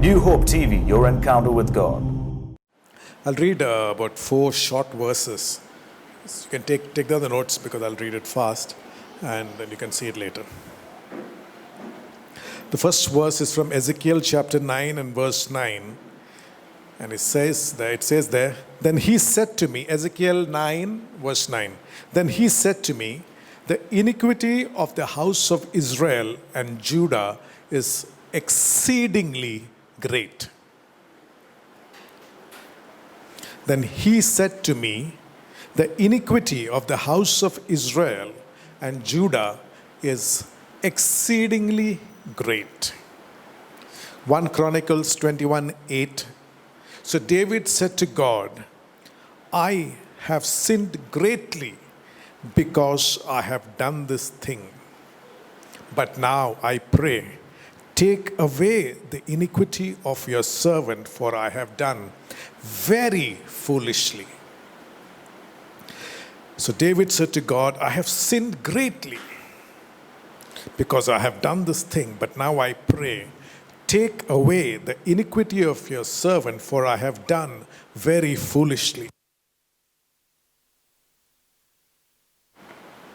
New Hope TV, your encounter with God. I'll read about 4 short verses. So you can take down the notes because I'll read it fast and then you can see it later. The first verse is from Ezekiel chapter 9 and verse 9. And it says there, then he said to me, Ezekiel 9 verse 9, then he said to me, the iniquity of the house of Israel and Judah is exceedingly great. Then he said to me, the iniquity of the house of Israel and Judah is exceedingly great. 1 Chronicles 21:8. So David said to God, I have sinned greatly because I have done this thing. But now I pray, take away the iniquity of your servant, for I have done very foolishly. So David said to God, I have sinned greatly because I have done this thing, but now I pray, take away the iniquity of your servant, for I have done very foolishly.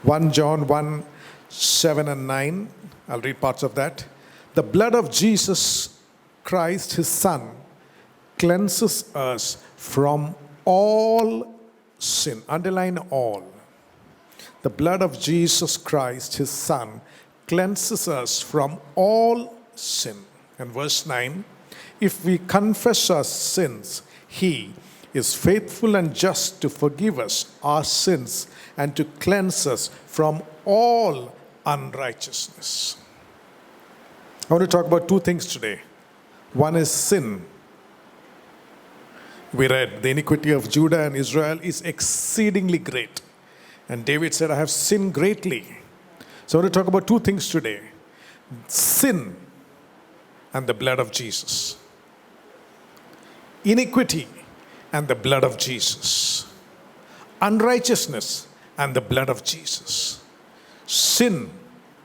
1 John 1, 7 and 9, I'll read parts of that. The blood of Jesus Christ, his Son, cleanses us from all sin. Underline all. The blood of Jesus Christ, his Son, cleanses us from all sin. And verse 9, if we confess our sins, he is faithful and just to forgive us our sins and to cleanse us from all unrighteousness. I want to talk about 2 things today. One is sin. We read, the iniquity of Judah and Israel is exceedingly great. And David said, I have sinned greatly. So I want to talk about 2 things today. Sin and the blood of Jesus. Iniquity and the blood of Jesus. Unrighteousness and the blood of Jesus. Sin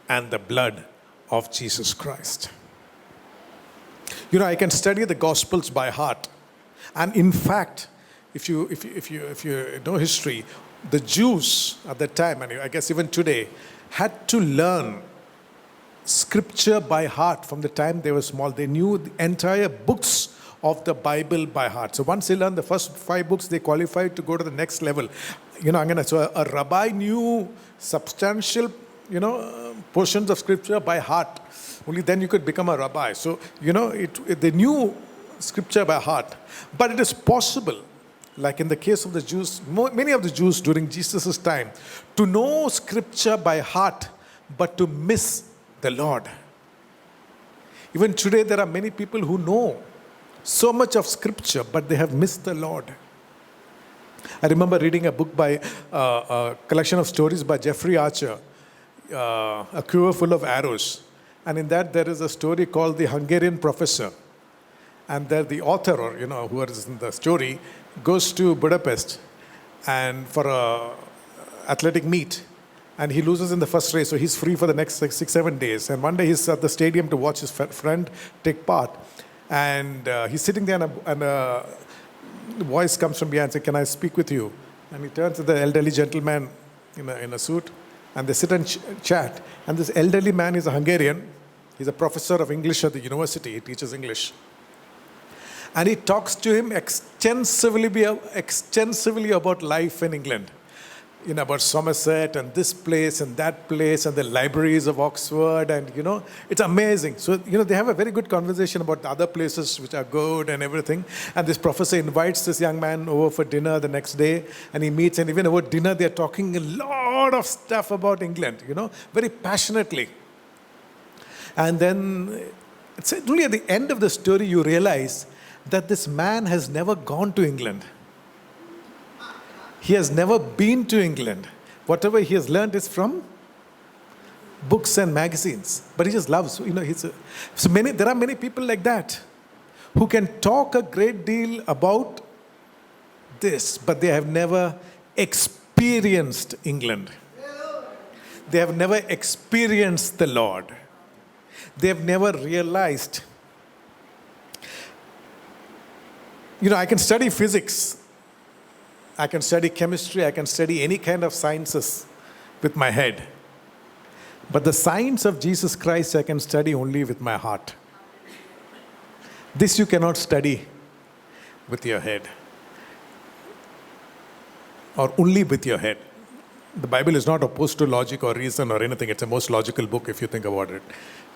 and the blood of Jesus Christ. You know, I can study the Gospels by heart. And in fact, if you know history, the Jews at that time, and I guess even today, had to learn scripture by heart from the time they were small. They knew the entire books of the Bible by heart. So once they learned the first 5 books, they qualified to go to the next level. You know, so a rabbi knew substantial, portions of scripture by heart. Only then you could become a rabbi. So, they knew scripture by heart. But it is possible, like in the case of the Jews, many of the Jews during Jesus' time, to know scripture by heart, but to miss the Lord. Even today, there are many people who know so much of scripture, but they have missed the Lord. I remember reading a book by a collection of stories by Jeffrey Archer, A Quiver Full of Arrows. And in that, there is a story called The Hungarian Professor. And there the author, or who is in the story, goes to Budapest and for a athletic meet. And he loses in the first race, so he's free for the next 6-7 days. And one day he's at the stadium to watch his friend take part. And he's sitting there, and a voice comes from behind and says, can I speak with you? And he turns to the elderly gentleman in a suit, and they sit and chat. And this elderly man is a Hungarian. He's a professor of English at the university. He teaches English. And he talks to him extensively about life in England. About Somerset and this place and that place and the libraries of Oxford, and it's amazing. So they have a very good conversation about the other places which are good and everything. And this professor invites this young man over for dinner the next day, and he meets, and even over dinner they're talking a lot of stuff about England, very passionately. And then it's only at the end of the story you realize that this man has never gone to England. He has never been to England. Whatever he has learned is from books and magazines. But he just loves, there are many people like that who can talk a great deal about this, but they have never experienced England. They have never experienced the Lord. They have never realized I can study physics, I can study chemistry, I can study any kind of sciences with my head. But the science of Jesus Christ I can study only with my heart. This you cannot study with your head, or only with your head. The Bible is not opposed to logic or reason or anything. It's the most logical book if you think about it.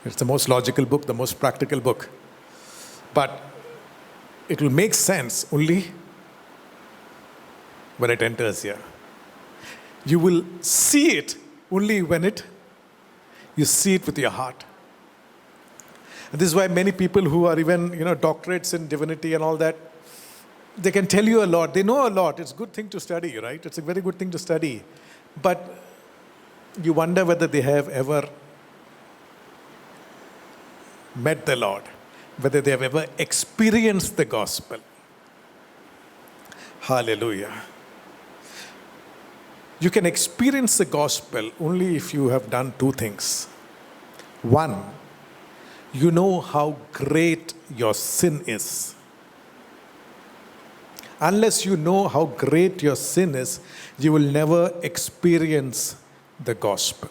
It's the most logical book, the most practical book. But it will make sense only when it enters here. You will see it only when you see it with your heart. And this is why many people who are even, doctorates in divinity and all that, they can tell you a lot. They know a lot. It's a good thing to study, right? It's a very good thing to study. But you wonder whether they have ever met the Lord, whether they have ever experienced the gospel. Hallelujah. You can experience the gospel only if you have done two things. One, you know how great your sin is. Unless you know how great your sin is, you will never experience the gospel.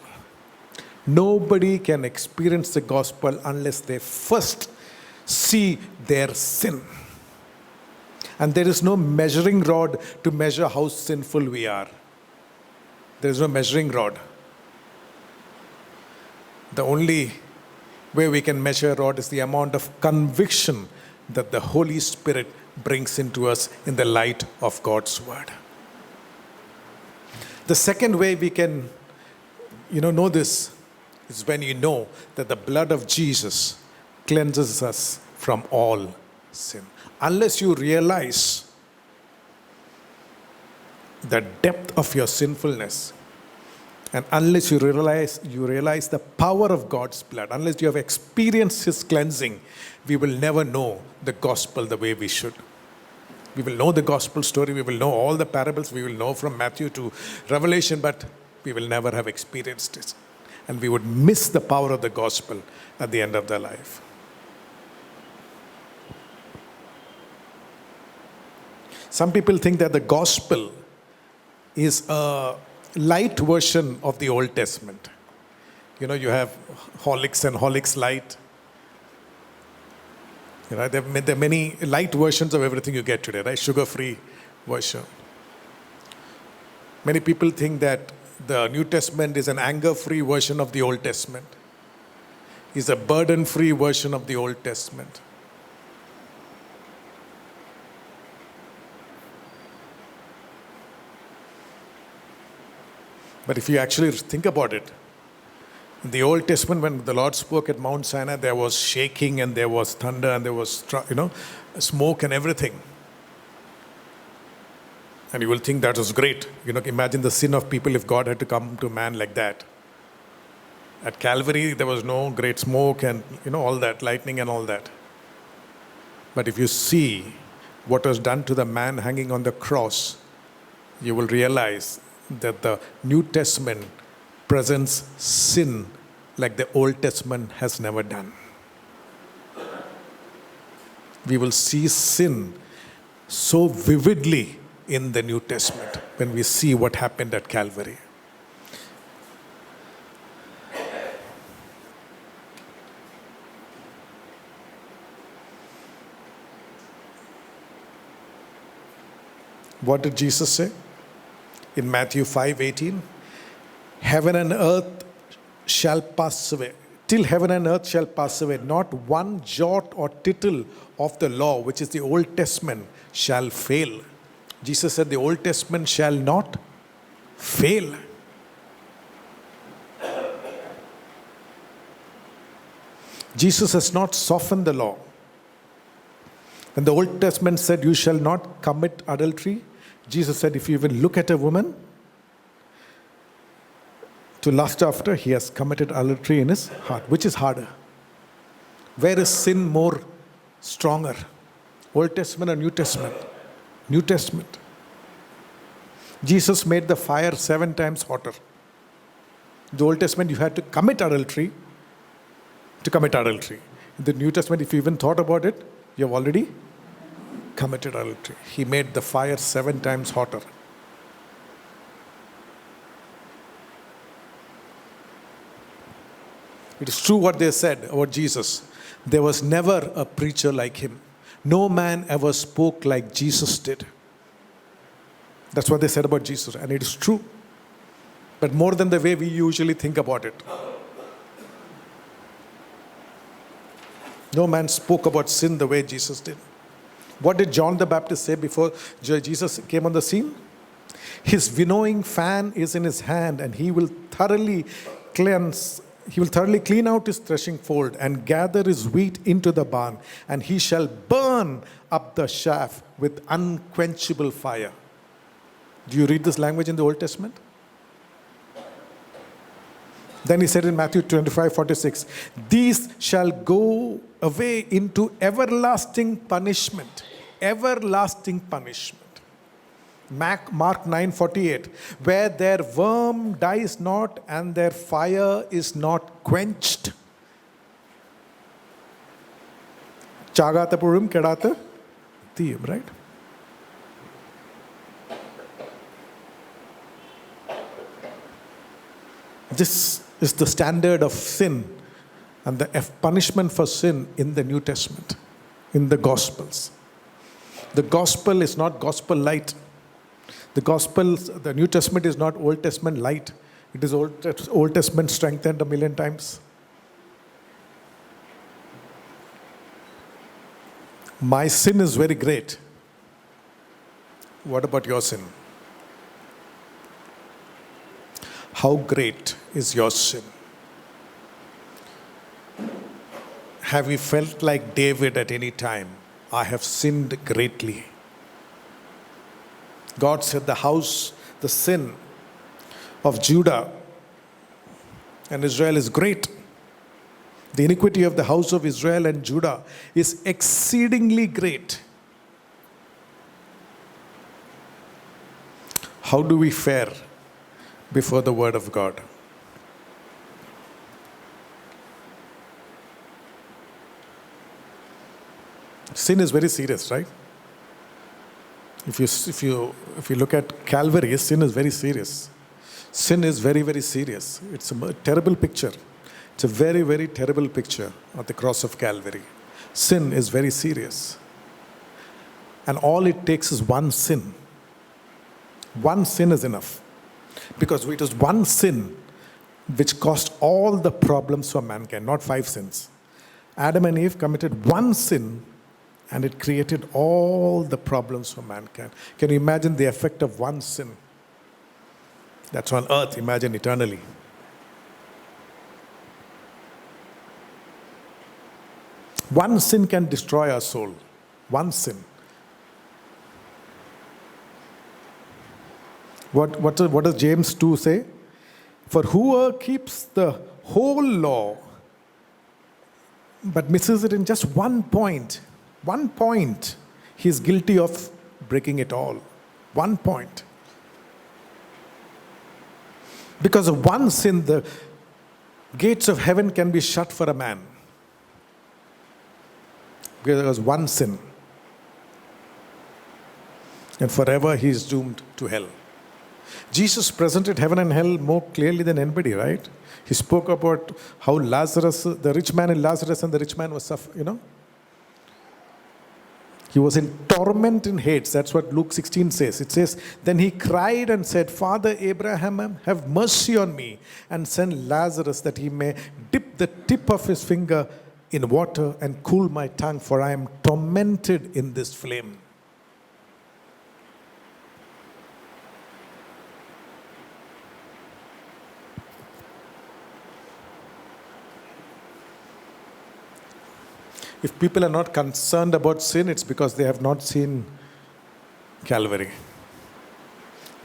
Nobody can experience the gospel unless they first see their sin. And there is no measuring rod to measure how sinful we are. There is no measuring rod. The only way we can measure a rod is the amount of conviction that the Holy Spirit brings into us in the light of God's word. The second way we can, know this is when you know that the blood of Jesus cleanses us from all sin. Unless you realize the depth of your sinfulness, and unless you realize the power of God's blood, unless you have experienced His cleansing, we will never know the gospel the way we should. We will know the gospel story, we will know all the parables, we will know from Matthew to Revelation, but we will never have experienced it. And we would miss the power of the gospel at the end of their life. Some people think that the gospel is a light version of the Old Testament. You have Horlicks and Horlicks Light. There are many light versions of everything you get today, right? Sugar-free version. Many people think that the New Testament is an anger-free version of the Old Testament. Is a burden-free version of the Old Testament. But if you actually think about it, in the Old Testament, when the Lord spoke at Mount Sinai, there was shaking and there was thunder and there was, smoke and everything. And you will think that was great. Imagine the sin of people if God had to come to man like that. At Calvary, there was no great smoke and, all that, lightning and all that. But if you see what was done to the man hanging on the cross, you will realize that the New Testament presents sin like the Old Testament has never done. We will see sin so vividly in the New Testament when we see what happened at Calvary. What did Jesus say? In Matthew 5:18, heaven and earth shall pass away. Till heaven and earth shall pass away, not one jot or tittle of the law, which is the Old Testament, shall fail. Jesus said the Old Testament shall not fail. Jesus has not softened the law. When the Old Testament said you shall not commit adultery, Jesus said if you even look at a woman to lust after, he has committed adultery in his heart. Which is harder? Where is sin more stronger? Old Testament or New Testament? New Testament. Jesus made the fire 7 times hotter. In the Old Testament, you had to commit adultery to commit adultery. In the New Testament, if you even thought about it, you have already committed adultery. He made the fire 7 times hotter. It is true what they said about Jesus. There was never a preacher like him. No man ever spoke like Jesus did. That's what they said about Jesus, and it is true. But more than the way we usually think about it. No man spoke about sin the way Jesus did. What did John the Baptist say before Jesus came on the scene? His winnowing fan is in his hand, and he will thoroughly clean out his threshing fold and gather his wheat into the barn, and he shall burn up the chaff with unquenchable fire. Do you read this language in the Old Testament? Then he said in Matthew 25:46, these shall go away into everlasting punishment. Everlasting punishment. Mark 9:48, where their worm dies not and their fire is not quenched. Chagata purum kedata tiyum, right? This is the standard of sin and the punishment for sin in the New Testament, in the Gospels. The Gospel is not gospel light. The New Testament is not Old Testament light. It is Old Testament strengthened 1,000,000 times. My sin is very great. What about your sin? How great is your sin? Have you felt like David at any time? I have sinned greatly. God said the sin of Judah and Israel is great. The iniquity of the house of Israel and Judah is exceedingly great. How do we fare before the word of God? Sin is very serious, right? If you look at Calvary, sin is very serious. Sin is very, very serious. It's a terrible picture. It's a very, very terrible picture at the cross of Calvary. Sin is very serious. And all it takes is one sin. One sin is enough. Because it was one sin which caused all the problems for mankind, not 5 sins. Adam and Eve committed one sin and it created all the problems for mankind. Can you imagine the effect of one sin? That's on earth, imagine eternally. One sin can destroy our soul. One sin. What does James 2 say? For whoever keeps the whole law but misses it in just one point, he is guilty of breaking it all. 1 point. Because of one sin, the gates of heaven can be shut for a man. Because there was one sin. And forever he is doomed to hell. Jesus presented heaven and hell more clearly than anybody, right? He spoke about how Lazarus, the rich man and Lazarus, and the rich man was suffering, He was in torment in Hades. That's what Luke 16 says. It says, then he cried and said, Father Abraham, have mercy on me and send Lazarus that he may dip the tip of his finger in water and cool my tongue, for I am tormented in this flame. If people are not concerned about sin, it's because they have not seen Calvary.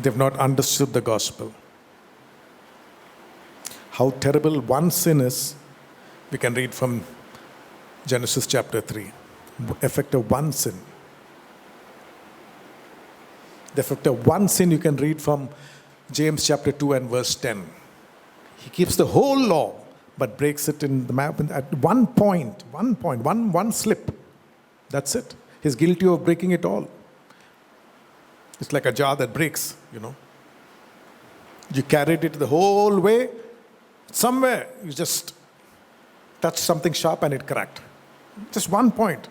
They've not understood the gospel. How terrible one sin is, we can read from Genesis chapter 3. Effect of one sin. The effect of one sin you can read from James chapter 2 and verse 10. He keeps the whole law, but breaks it in the map at one point, one slip. That's it. He's guilty of breaking it all. It's like a jar that breaks, You carried it the whole way. Somewhere you just touched something sharp and it cracked. Just one point.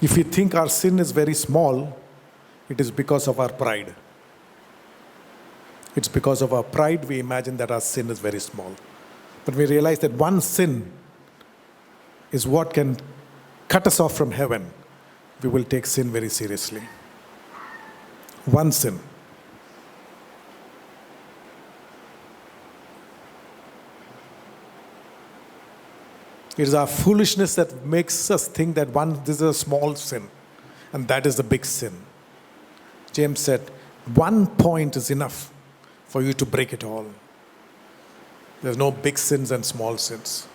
If we think our sin is very small, it is because of our pride. It's because of our pride we imagine that our sin is very small. But we realize that one sin is what can cut us off from heaven. We will take sin very seriously. One sin. It is our foolishness that makes us think that this is a small sin, and that is the big sin. James said, 1 point is enough for you to break it all. There's no big sins and small sins.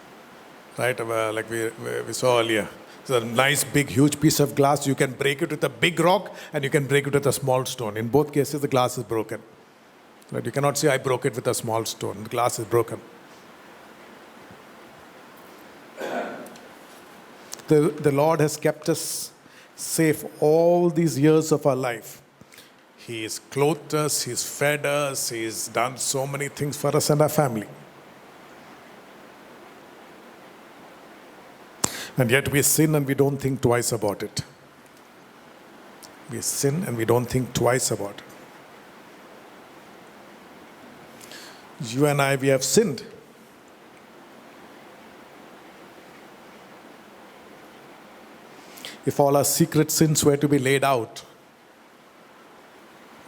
Right? Like we saw earlier. It's a nice, big, huge piece of glass. You can break it with a big rock, and you can break it with a small stone. In both cases, the glass is broken. Right? You cannot say, I broke it with a small stone. The glass is broken. The Lord has kept us safe all these years of our life. He has clothed us, He's fed us, He's done so many things for us and our family. And yet we sin and we don't think twice about it. We sin and we don't think twice about it. You and I, we have sinned. If all our secret sins were to be laid out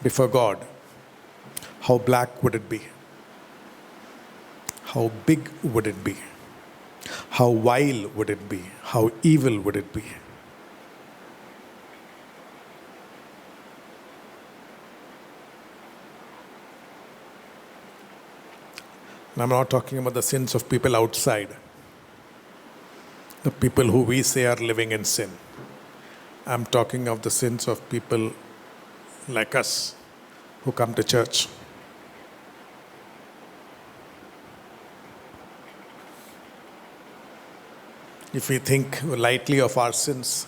before God, how black would it be? How big would it be? How vile would it be? How evil would it be? And I'm not talking about the sins of people outside, the people who we say are living in sin. I'm talking of the sins of people like us who come to church. If we think lightly of our sins,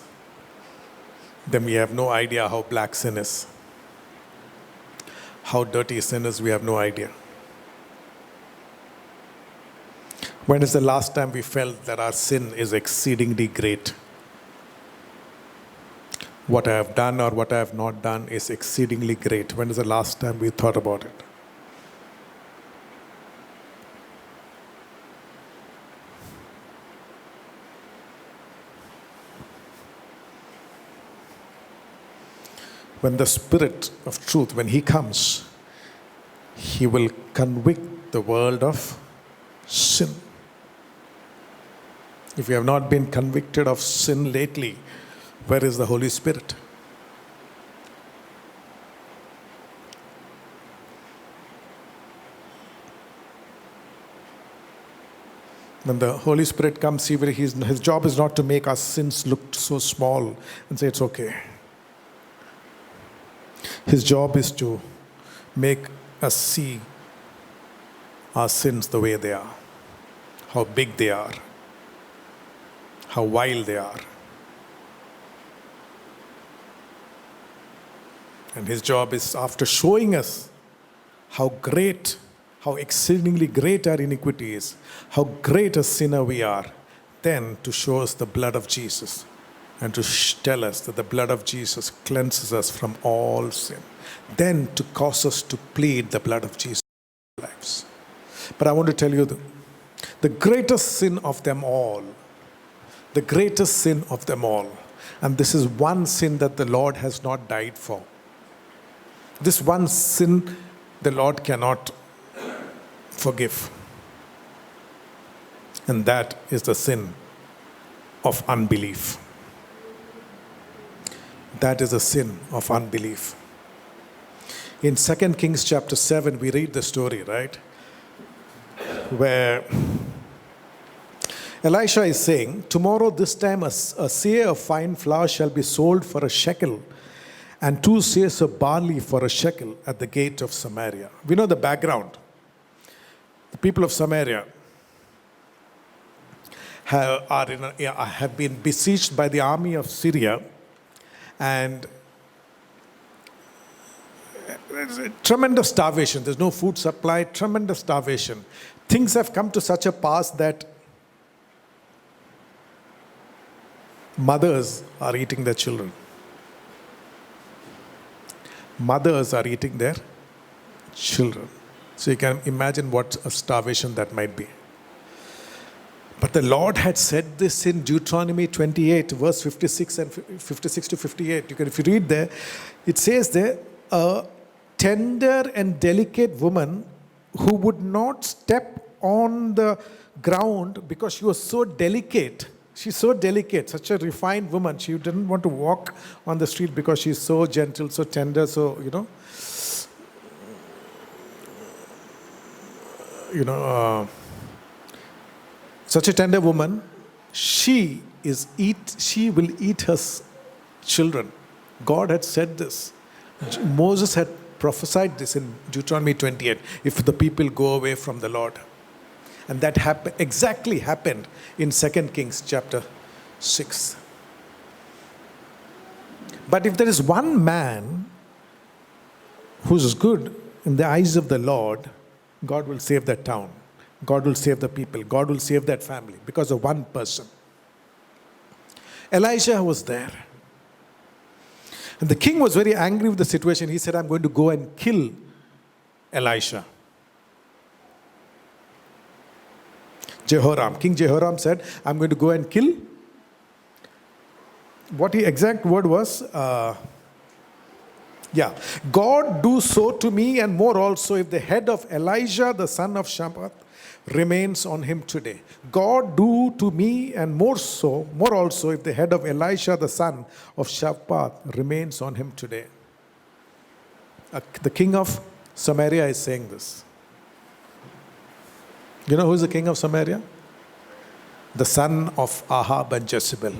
then we have no idea how black sin is. How dirty sin is, we have no idea. When is the last time we felt that our sin is exceedingly great? What I have done or what I have not done is exceedingly great. When is the last time we thought about it? When the Spirit of truth, when He comes, He will convict the world of sin. If you have not been convicted of sin lately, where is the Holy Spirit? When the Holy Spirit comes, His job is not to make our sins look so small and say it's okay. His job is to make us see our sins the way they are, how big they are, how vile they are. And His job is, after showing us how great, how exceedingly great our iniquity is, how great a sinner we are, then to show us the blood of Jesus and to tell us that the blood of Jesus cleanses us from all sin. Then to cause us to plead the blood of Jesus in our lives. But I want to tell you the greatest sin of them all, the greatest sin of them all, and this is one sin that the Lord has not died for. This one sin the Lord cannot forgive. And that is the sin of unbelief. That is a sin of unbelief. In 2 Kings chapter 7, we read the story, right? Where Elisha is saying, tomorrow this time a seah of fine flour shall be sold for a shekel, and 2 seahs of barley for a shekel at the gate of Samaria. We know the background. The people of Samaria have been besieged by the army of Syria, and there's a tremendous starvation. There's no food supply, tremendous starvation. Things have come to such a pass that mothers are eating their children. Mothers are eating their children. So you can imagine what a starvation that might be. But the Lord had said this in Deuteronomy 28, verse 56 and 56 to 58. If you read there, it says there, a tender and delicate woman who would not step on the ground because she was so delicate. She's so delicate, such a refined woman. She didn't want to walk on the street because she's so gentle, so tender, so, such a tender woman, she will eat her children. God had said this. Moses had prophesied this in Deuteronomy 28, if the people go away from the Lord. And that exactly happened in 2 Kings chapter 6. But if there is one man who's good in the eyes of the Lord, God will save that town. God will save the people. God will save that family because of one person. Elijah was there. And the king was very angry with the situation. He said, I'm going to go and kill Elisha. King Jehoram said, I'm going to go and kill. What the exact word was, God do so to me and more also if the head of Elijah, the son of Shaphat, remains on him today. God do to me and more also if the head of Elisha, the son of Shaphat, remains on him today. The king of Samaria is saying this. You know who is the king of Samaria? The son of Ahab and Jezebel.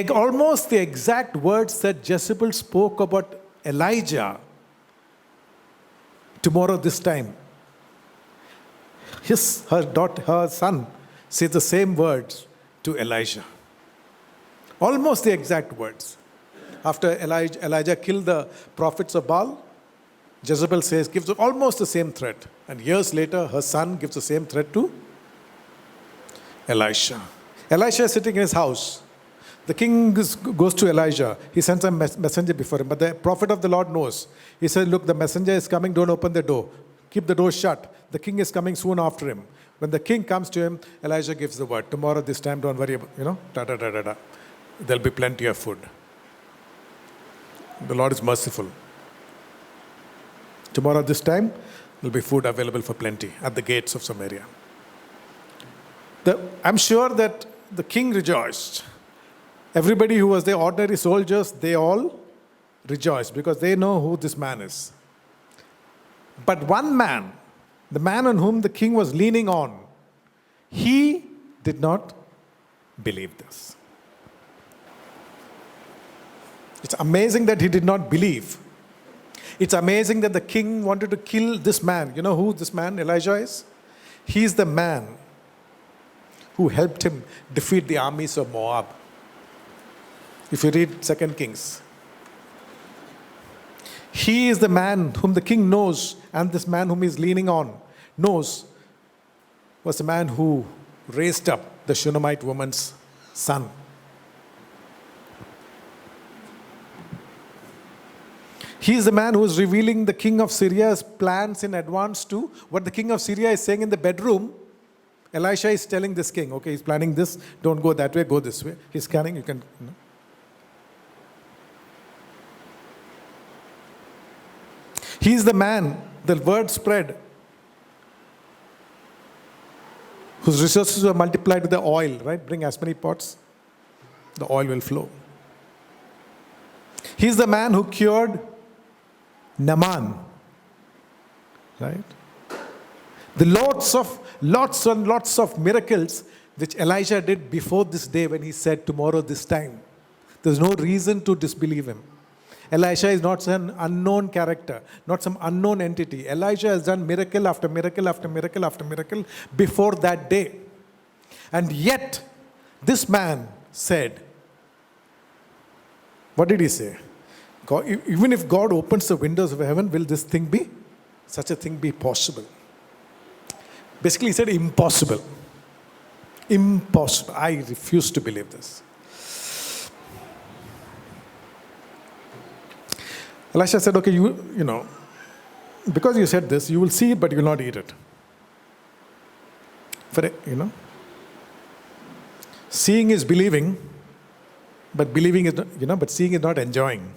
Almost the exact words that Jezebel spoke about Elijah tomorrow this time. Her son says the same words to Elijah. Almost the exact words. After Elijah killed the prophets of Baal, Jezebel gives almost the same threat. And years later, her son gives the same threat to Elisha. Elisha is sitting in his house. The king goes to Elijah. He sends a messenger before him. But the prophet of the Lord knows. He says, look, the messenger is coming. Don't open the door. Keep the door shut. The king is coming soon after him. When the king comes to him, Elijah gives the word. Tomorrow, this time, don't worry about, There'll be plenty of food. The Lord is merciful. Tomorrow, this time, there'll be food available for plenty at the gates of Samaria. I'm sure that the king rejoiced. Everybody who was the ordinary soldiers, they all rejoiced because they know who this man is. But one man, the man on whom the king was leaning on, he did not believe this. It's amazing that he did not believe. It's amazing that the king wanted to kill this man. You know who this man, Elijah, is? He's the man who helped him defeat the armies of Moab. If you read 2 Kings. He is the man whom the king knows, and this man whom he's leaning on knows was the man who raised up the Shunammite woman's son. He is the man who is revealing the king of Syria's plans in advance to what the king of Syria is saying in the bedroom. Elisha is telling this king, okay, he's planning this, don't go that way, go this way. He's scanning, you can... He's the man, the word spread, whose resources were multiplied with the oil, right? Bring as many pots, the oil will flow. He's the man who cured Naaman, right? The lots and lots of miracles which Elijah did before this day when he said, tomorrow this time. There's no reason to disbelieve him. Elisha is not an unknown character, not some unknown entity. Elisha has done miracle after miracle after miracle after miracle before that day. And yet, this man said, what did he say? God, even if God opens the windows of heaven, will such a thing be possible? Basically, he said impossible. Impossible. I refuse to believe this. Elisha said, okay, you know, because you said this, you will see it, but you will not eat it. Seeing is believing, but believing is not, but seeing is not enjoying.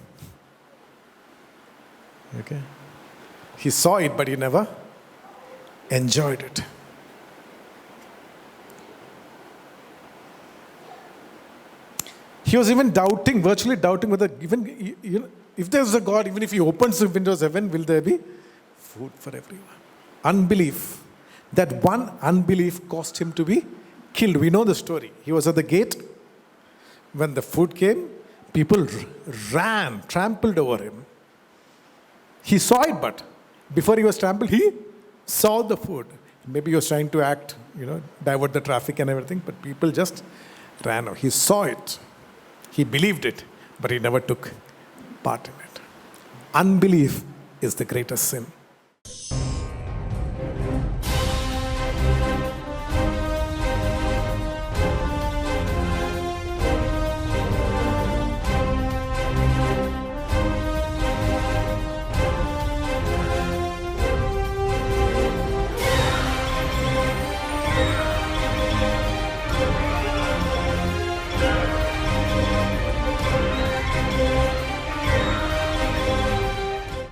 Okay? He saw it, but he never enjoyed it. He was even doubting, virtually doubting whether even, if there's a God, even if he opens the windows of heaven, will there be food for everyone? Unbelief. That one unbelief caused him to be killed. We know the story. He was at the gate. When the food came, people ran, trampled over him. He saw it, but before he was trampled, he saw the food. Maybe he was trying to act, divert the traffic and everything, but people just ran over. He saw it. He believed it, but he never took part in it. Unbelief is the greatest sin.